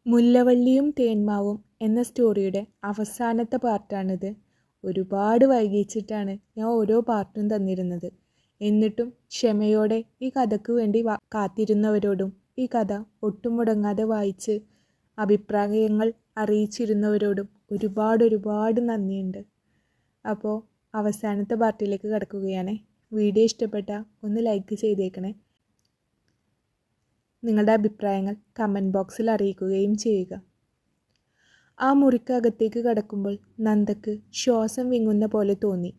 മുല്ലവള്ളിയും തേന്മാവും എന്ന സ്റ്റോറിയുടെ അവസാനത്തെ പാർട്ടാണിത്. ഒരുപാട് വൈകിച്ചിട്ടാണ് ഞാൻ ഓരോ പാർട്ടും തന്നിരുന്നത്. എന്നിട്ടും ക്ഷമയോടെ ഈ കഥയ്ക്ക് വേണ്ടി കാത്തിരുന്നവരോടും ഈ കഥ ഒട്ടും മുടങ്ങാതെ വായിച്ച് അഭിപ്രായങ്ങൾ അറിയിച്ചിരുന്നവരോടും ഒരുപാട് നന്ദിയുണ്ട്. അപ്പോൾ അവസാനത്തെ പാർട്ടിലേക്ക് കടക്കുകയാണ്. വീഡിയോ ഇഷ്ടപ്പെട്ടാൽ ഒന്ന് ലൈക്ക് ചെയ്തേക്കണേ. നിങ്ങളുടെ അഭിപ്രായങ്ങൾ കമൻറ്റ് ബോക്സിൽ അറിയിക്കുകയും ചെയ്യുക. ആ മുറിക്കകത്തേക്ക് കടക്കുമ്പോൾ നന്ദക്ക് ശ്വാസം വിങ്ങുന്ന പോലെ തോന്നി.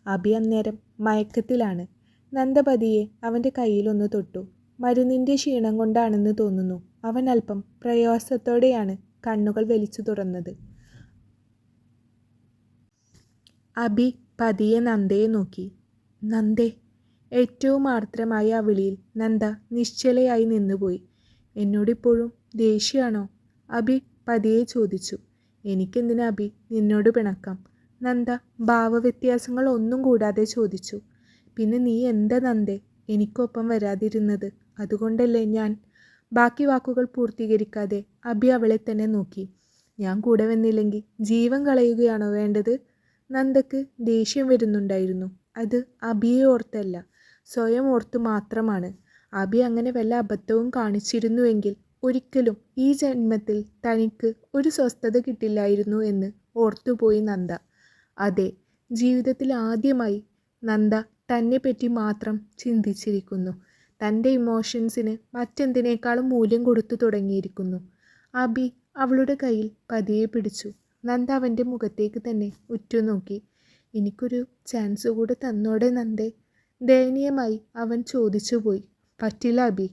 അഭി അന്നേരം മയക്കത്തിലാണ്. നന്ദ പതിയെ അവൻ്റെ കയ്യിലൊന്ന് തൊട്ടു. മരുന്നിൻ്റെ ക്ഷീണം കൊണ്ടാണെന്ന് തോന്നുന്നു. അവൻ അല്പം പ്രയാസത്തോടെയാണ് കണ്ണുകൾ വലിച്ചു തുറന്നത്. അഭി പതിയെ നന്ദയെ നോക്കി. നന്ദേ. ഏറ്റവും ആർദ്രമായ ആ വിളിയിൽ നന്ദ നിശ്ചലയായി നിന്നുപോയി. എന്നോടിപ്പോഴും ദേഷ്യമാണോ? അഭി പതിയെ ചോദിച്ചു. എനിക്കെന്തിനാ അഭി നിന്നോട് പിണക്കം? നന്ദ ഭാവവ്യത്യാസങ്ങൾ ഒന്നും കൂടാതെ ചോദിച്ചു. പിന്നെ നീ എന്താ നന്ദേ എനിക്കൊപ്പം വരാതിരുന്നത്? അതുകൊണ്ടല്ലേ ഞാൻ... ബാക്കി വാക്കുകൾ പൂർത്തീകരിക്കാതെ അഭി അവളെ തന്നെ നോക്കി. ഞാൻ കൂടെ വന്നില്ലെങ്കിൽ ജീവൻ കളയുകയാണോ വേണ്ടത്? നന്ദക്ക് ദേഷ്യം വരുന്നുണ്ടായിരുന്നു. അത് അഭിയെ ഓർത്തല്ല, സ്വയം ഓർത്ത് മാത്രമാണ്. അഭി അങ്ങനെ വല്ല അബദ്ധവും കാണിച്ചിരുന്നുവെങ്കിൽ ഒരിക്കലും ഈ ജന്മത്തിൽ തനിക്ക് ഒരു സ്വസ്ഥത കിട്ടില്ലായിരുന്നു എന്ന് ഓർത്തുപോയി നന്ദ. അതെ, ജീവിതത്തിൽ ആദ്യമായി നന്ദ തന്നെപ്പറ്റി മാത്രം ചിന്തിച്ചിരിക്കുന്നു. തൻ്റെ ഇമോഷൻസിന് മറ്റെന്തിനേക്കാളും മൂല്യം കൊടുത്തു തുടങ്ങിയിരിക്കുന്നു. അഭി അവളുടെ കയ്യിൽ പതിയെ പിടിച്ചു. നന്ദ അവൻ്റെ മുഖത്തേക്ക് തന്നെ ഉറ്റുനോക്കി. എനിക്കൊരു ചാൻസ് കൂടെ തന്നോടെ നന്ദേ? ദയനീയമായി അവൻ ചോദിച്ചുപോയി. പറ്റില്ല അഭി.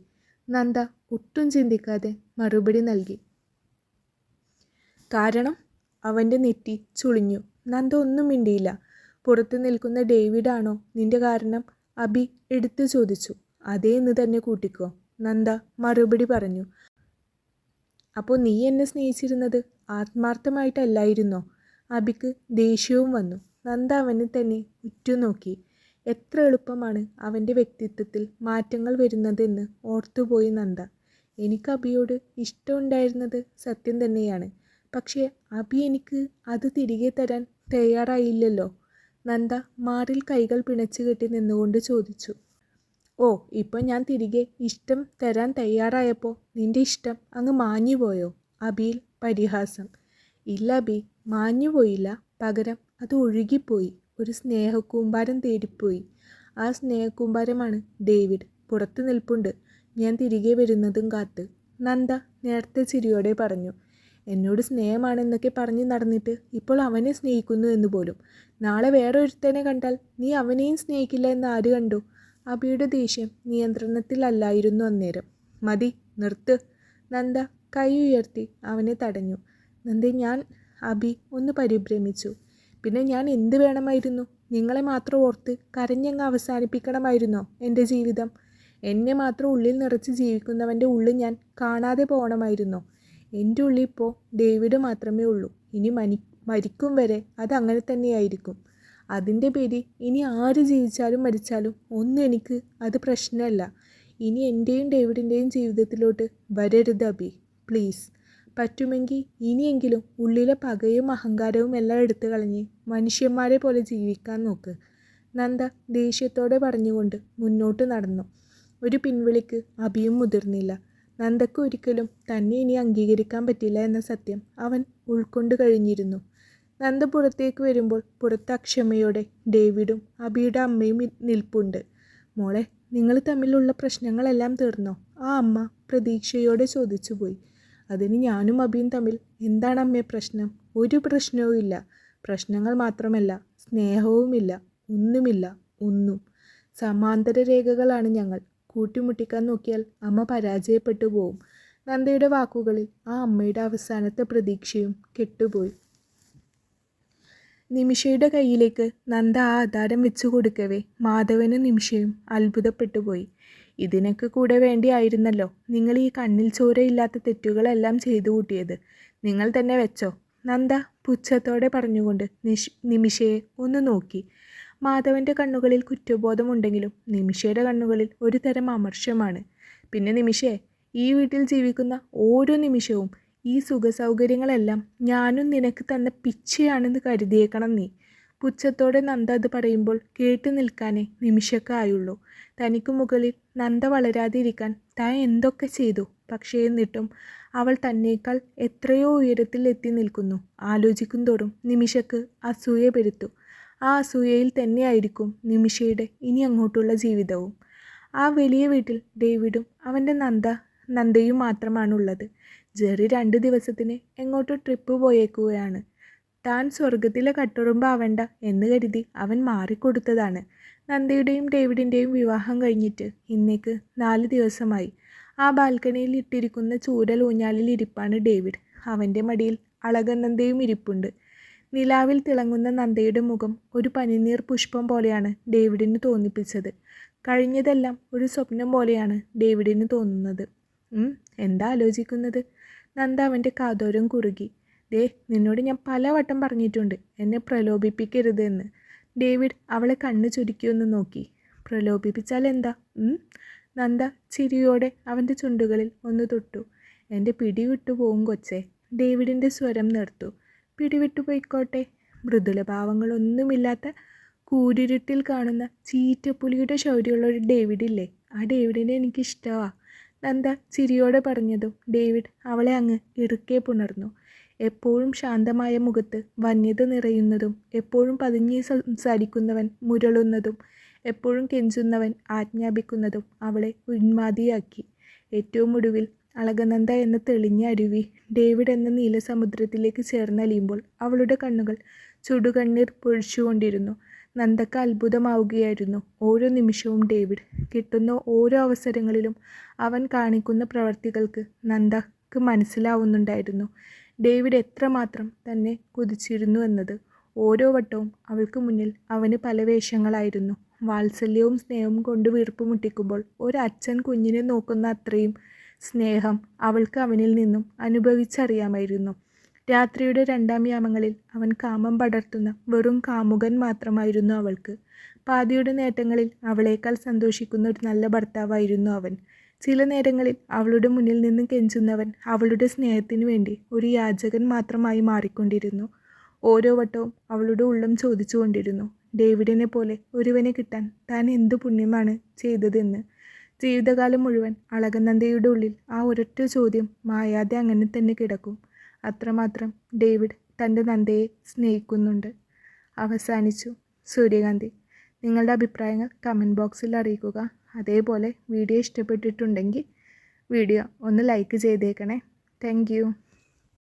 നന്ദ ഒട്ടും ചിന്തിക്കാതെ മറുപടി നൽകി. കാരണം? അവൻ്റെ നെറ്റി ചുളിഞ്ഞു. നന്ദ ഒന്നും മിണ്ടിയില്ല. പുറത്തു നിൽക്കുന്ന ഡേവിഡാണോ നിന്റെ കാരണം? അഭി എടുത്തു ചോദിച്ചു. അതേ എന്ന് തന്നെ കൂട്ടിക്കോ, നന്ദ മറുപടി പറഞ്ഞു. അപ്പോൾ നീ എന്നെ സ്നേഹിച്ചിരുന്നത് ആത്മാർത്ഥമായിട്ടല്ലായിരുന്നോ? അഭിക്ക് ദേഷ്യവും വന്നു. നന്ദ അവനെ തന്നെ ഉറ്റുനോക്കി. എത്ര എളുപ്പമാണ് അവൻ്റെ വ്യക്തിത്വത്തിൽ മാറ്റങ്ങൾ വരുന്നതെന്ന് ഓർത്തുപോയി നന്ദ. എനിക്ക് അഭിയോട് ഇഷ്ടമുണ്ടായിരുന്നത് സത്യം തന്നെയാണ്. പക്ഷേ അഭി എനിക്ക് അത് തിരികെ തരാൻ തയ്യാറായില്ലല്ലോ. നന്ദ മാറിൽ കൈകൾ പിണച്ചു കെട്ടി നിന്നുകൊണ്ട് ചോദിച്ചു. ഓ, ഇപ്പം ഞാൻ തിരികെ ഇഷ്ടം തരാൻ തയ്യാറായപ്പോൾ നിന്റെ ഇഷ്ടം അങ്ങ് മാഞ്ഞുപോയോ? അഭിയിൽ പരിഹാസം. ഇല്ല അഭി, മാഞ്ഞുപോയില്ല. പകരം അത് ഒഴുകിപ്പോയി. ഒരു സ്നേഹക്കൂമ്പാരം തേടിപ്പോയി. ആ സ്നേഹക്കൂമ്പാരമാണ് ഡേവിഡ്. പുറത്തു നിൽപ്പുണ്ട്, ഞാൻ തിരികെ വരുന്നതും കാത്ത്. നന്ദ നേരത്തെ ചിരിയോടെ പറഞ്ഞു. എന്നോട് സ്നേഹമാണെന്നൊക്കെ പറഞ്ഞു നടന്നിട്ട് ഇപ്പോൾ അവനെ സ്നേഹിക്കുന്നു എന്ന് പോലും. നാളെ വേറെ ഒരുത്തനെ കണ്ടാൽ നീ അവനെയും സ്നേഹിക്കില്ല എന്ന് ആര് കണ്ടു? അഭിയുടെ ദേഷ്യം നിയന്ത്രണത്തിലല്ലായിരുന്നു അന്നേരം. മതി, നിർത്ത്. നന്ദ കൈ ഉയർത്തി അവനെ തടഞ്ഞു. നന്ദേ, ഞാൻ... അഭി ഒന്ന് പരിഭ്രമിച്ചു. പിന്നെ ഞാൻ എന്ത് വേണമായിരുന്നു? നിങ്ങളെ മാത്രം ഓർത്ത് കരഞ്ഞങ്ങ് അവസാനിപ്പിക്കണമായിരുന്നോ എൻ്റെ ജീവിതം? എന്നെ മാത്രം ഉള്ളിൽ നിറച്ച് ജീവിക്കുന്നവൻ്റെ ഉള്ളിൽ ഞാൻ കാണാതെ പോകണമായിരുന്നോ? എൻ്റെ ഉള്ളിൽ ഇപ്പോൾ ഡേവിഡ് മാത്രമേ ഉള്ളൂ. ഇനി മരിക്കും വരെ അതങ്ങനെ തന്നെയായിരിക്കും. അതിൻ്റെ പേരിൽ ഇനി ആര് ജീവിച്ചാലും മരിച്ചാലും ഒന്നും എനിക്ക് അത് പ്രശ്നമല്ല. ഇനി എൻ്റെയും ഡേവിഡിൻ്റെയും ജീവിതത്തിലോട്ട് വരരുത് അഭി, പ്ലീസ്. പറ്റുമെങ്കിൽ ഇനിയെങ്കിലും ഉള്ളിലെ പകയും അഹങ്കാരവും എല്ലാം എടുത്തു കളഞ്ഞ് മനുഷ്യന്മാരെ പോലെ ജീവിക്കാൻ നോക്ക്. നന്ദ ദേഷ്യത്തോടെ പറഞ്ഞുകൊണ്ട് മുന്നോട്ട് നടന്നു. ഒരു പിൻവിളിക്ക് അഭിയും മുതിർന്നില്ല. നന്ദക്ക് ഒരിക്കലും തന്നെ ഇനി അംഗീകരിക്കാൻ പറ്റില്ല എന്ന സത്യം അവൻ ഉൾക്കൊണ്ട് കഴിഞ്ഞിരുന്നു. നന്ദ പുറത്തേക്ക് വരുമ്പോൾ പുറത്ത് അക്ഷമയോടെ ഡേവിഡും അഭിയുടെ അമ്മയും നിൽപ്പുണ്ട്. മോളെ, നിങ്ങൾ തമ്മിലുള്ള പ്രശ്നങ്ങളെല്ലാം തീർന്നോ? ആ അമ്മ പ്രതീക്ഷയോടെ ചോദിച്ചുപോയി. അതിന് ഞാനും അഭിയും തമ്മിൽ എന്താണ് അമ്മേ പ്രശ്നം? ഒരു പ്രശ്നവും ഇല്ല. പ്രശ്നങ്ങൾ മാത്രമല്ല, സ്നേഹവുമില്ല. ഒന്നുമില്ല, ഒന്നും. സമാന്തര രേഖകളാണ് ഞങ്ങൾ. കൂട്ടിമുട്ടിക്കാൻ നോക്കിയാൽ അമ്മ പരാജയപ്പെട്ടു പോവും. നന്ദയുടെ വാക്കുകളിൽ ആ അമ്മയുടെ അവസാനത്തെ പ്രതീക്ഷയും കെട്ടുപോയി. നിമിഷയുടെ കയ്യിലേക്ക് നന്ദ ആ ആധാരം വെച്ചു കൊടുക്കവേ മാധവനും നിമിഷയും അത്ഭുതപ്പെട്ടുപോയി. ഇതിനൊക്കെ കൂടെ വേണ്ടിയായിരുന്നല്ലോ നിങ്ങൾ ഈ കണ്ണിൽ ചോരയില്ലാത്ത തെറ്റുകളെല്ലാം ചെയ്തു കൂട്ടിയത്. നിങ്ങൾ തന്നെ വെച്ചോ? നന്ദ പുച്ഛത്തോടെ പറഞ്ഞുകൊണ്ട് നിമിഷയെ ഒന്ന് നോക്കി. മാധവൻ്റെ കണ്ണുകളിൽ കുറ്റബോധമുണ്ടെങ്കിലും നിമിഷയുടെ കണ്ണുകളിൽ ഒരു തരം അമർഷമാണ്. പിന്നെ നിമിഷേ, ഈ വീട്ടിൽ ജീവിക്കുന്ന ഓരോ നിമിഷവും ഈ സുഖസൗകര്യങ്ങളെല്ലാം ഞാനും നിനക്ക് തന്ന പിച്ചയാണെന്ന് കരുതിയേക്കണം നീ. പുച്ഛത്തോടെ നന്ദ അത് പറയുമ്പോൾ കേട്ടു നിൽക്കാനേ നിമിഷക്കായുള്ളൂ. തനിക്ക് മുകളിൽ നന്ദ വളരാതിരിക്കാൻ താൻ എന്തൊക്കെ ചെയ്തു. പക്ഷേ എന്നിട്ടും അവൾ തന്നേക്കാൾ എത്രയോ ഉയരത്തിൽ എത്തി നിൽക്കുന്നു. ആലോചിക്കും തോറും നിമിഷക്ക് അസൂയ പെരുത്തു. ആ അസൂയയിൽ തന്നെയായിരിക്കും നിമിഷയുടെ ഇനി അങ്ങോട്ടുള്ള ജീവിതവും. ആ വലിയ വീട്ടിൽ ഡേവിഡും അവൻ്റെ നന്ദയും മാത്രമാണുള്ളത്. ജെറി 2 ദിവസത്തിന് എങ്ങോട്ടോ ട്രിപ്പ് പോയേക്കുകയാണ്. താൻ സ്വർഗത്തിലെ കട്ടുറുമ്പാവണ്ട എന്ന് കരുതി അവൻ മാറിക്കൊടുത്തതാണ്. നന്ദയുടെയും ഡേവിഡിൻ്റെയും വിവാഹം കഴിഞ്ഞിട്ട് ഇന്നേക്ക് 4 ദിവസമായി. ആ ബാൽക്കണിയിൽ ഇട്ടിരിക്കുന്ന ചൂരൽ ഊഞ്ഞാലിൽ ഇരിപ്പാണ് ഡേവിഡ്. അവൻ്റെ മടിയിൽ അളകനന്ദയും ഇരിപ്പുണ്ട്. നിലാവിൽ തിളങ്ങുന്ന നന്ദയുടെ മുഖം ഒരു പനിനീർ പുഷ്പം പോലെയാണ് ഡേവിഡിന് തോന്നിപ്പിച്ചത്. കഴിഞ്ഞതെല്ലാം ഒരു സ്വപ്നം പോലെയാണ് ഡേവിഡിന് തോന്നുന്നത്. എന്താ ആലോചിക്കുന്നത്? നന്ദ അവൻ്റെ കാതോരം കുറുകി. നിന്നോട് ഞാൻ പലവട്ടം പറഞ്ഞിട്ടുണ്ട് എന്നെ പ്രലോഭിപ്പിക്കരുത് എന്ന്. ഡേവിഡ് അവളെ കണ്ണ് ചുരുക്കിയൊന്ന് നോക്കി. പ്രലോഭിപ്പിച്ചാൽ എന്താ? നന്ദ ചിരിയോടെ അവൻ്റെ ചുണ്ടുകളിൽ ഒന്ന് തൊട്ടു. എൻ്റെ പിടിവിട്ടു പോവും കൊച്ചേ. ഡേവിഡിൻ്റെ സ്വരം നിർത്തു. പിടിവിട്ടു പോയിക്കോട്ടെ. മൃദുലഭാവങ്ങളൊന്നുമില്ലാത്ത കൂരിരുട്ടിൽ കാണുന്ന ചീറ്റപ്പുലിയുടെ ശൗര്യമുള്ള ഒരു ഡേവിഡില്ലേ, ആ ഡേവിഡിനെ എനിക്കിഷ്ടമാണ്. നന്ദ ചിരിയോടെ പറഞ്ഞതും ഡേവിഡ് അവളെ അങ്ങ് ഇറുക്കെ പുണർന്നു. എപ്പോഴും ശാന്തമായ മുഖത്ത് വന്യത നിറയുന്നതും, എപ്പോഴും പതുങ്ങി സംസാരിക്കുന്നവൻ മുരളുന്നതും, എപ്പോഴും കെഞ്ചുന്നവൻ ആജ്ഞാപിക്കുന്നതും അവളെ ഉന്മാദിയാക്കി. ഏറ്റവും ഒടുവിൽ അളകനന്ദ എന്ന തെളിഞ്ഞ അരുവി ഡേവിഡ് എന്ന നീലസമുദ്രത്തിലേക്ക് ചേർന്നലിയുമ്പോൾ അവളുടെ കണ്ണുകൾ ചുടുകണ്ണീർ പൊഴിച്ചുകൊണ്ടിരുന്നു. നന്ദക്ക് അത്ഭുതമാവുകയായിരുന്നു ഓരോ നിമിഷവും. ഡേവിഡ് കിട്ടുന്ന ഓരോ അവസരങ്ങളിലും അവൻ കാണിക്കുന്ന പ്രവർത്തികൾക്ക് നന്ദക്ക് മനസ്സിലാവുന്നുണ്ടായിരുന്നു ഡേവിഡ് എത്രമാത്രം തന്നെ കൊതിച്ചിരുന്നു എന്നത്. ഓരോ വട്ടവും അവൾക്ക് മുന്നിൽ അവന് പല വേഷങ്ങളായിരുന്നു. വാത്സല്യവും സ്നേഹവും കൊണ്ട് വീർപ്പ് മുട്ടിക്കുമ്പോൾ ഒരച്ഛൻ കുഞ്ഞിനെ നോക്കുന്ന അത്രയും സ്നേഹം അവൾക്ക് അവനിൽ നിന്നും അനുഭവിച്ചറിയാമായിരുന്നു. രാത്രിയുടെ 2ാം യാമങ്ങളിൽ അവൻ കാമം പടർത്തുന്ന വെറും കാമുകൻ മാത്രമായിരുന്നു അവൾക്ക്. പാതിയുടെ നേട്ടങ്ങളിൽ അവളേക്കാൾ സന്തോഷിക്കുന്ന ഒരു നല്ല ഭർത്താവായിരുന്നു അവൻ. ചില നേരങ്ങളിൽ അവളുടെ മുന്നിൽ നിന്നും കെഞ്ചുന്നവൻ അവളുടെ സ്നേഹത്തിനു വേണ്ടി ഒരു യാചകൻ മാത്രമായി മാറിക്കൊണ്ടിരുന്നു. ഓരോ വട്ടവും അവളുടെ ഉള്ളം ചോദിച്ചുകൊണ്ടിരുന്നു, ഡേവിഡിനെ പോലെ ഒരുവനെ കിട്ടാൻ താൻ എന്തു പുണ്യമാണ് ചെയ്തതെന്ന്. ജീവിതകാലം മുഴുവൻ അളകനന്ദയുടെ ഉള്ളിൽ ആ ഒരൊറ്റ ചോദ്യം മായാതെ അങ്ങനെ തന്നെ കിടക്കും. അത്രമാത്രം ഡേവിഡ് തൻ്റെ നന്ദയെ സ്നേഹിക്കുന്നുണ്ട്. അവസാനിച്ചു. സൂര്യകാന്തി. നിങ്ങളുടെ അഭിപ്രായങ്ങൾ കമൻറ്റ് ബോക്സിൽ അറിയിക്കുക. അതേപോലെ വീഡിയോ ഇഷ്ടപ്പെട്ടിട്ടുണ്ടെങ്കിൽ വീഡിയോ ഒന്ന് ലൈക്ക് ചെയ്തേക്കണേ. Thank you.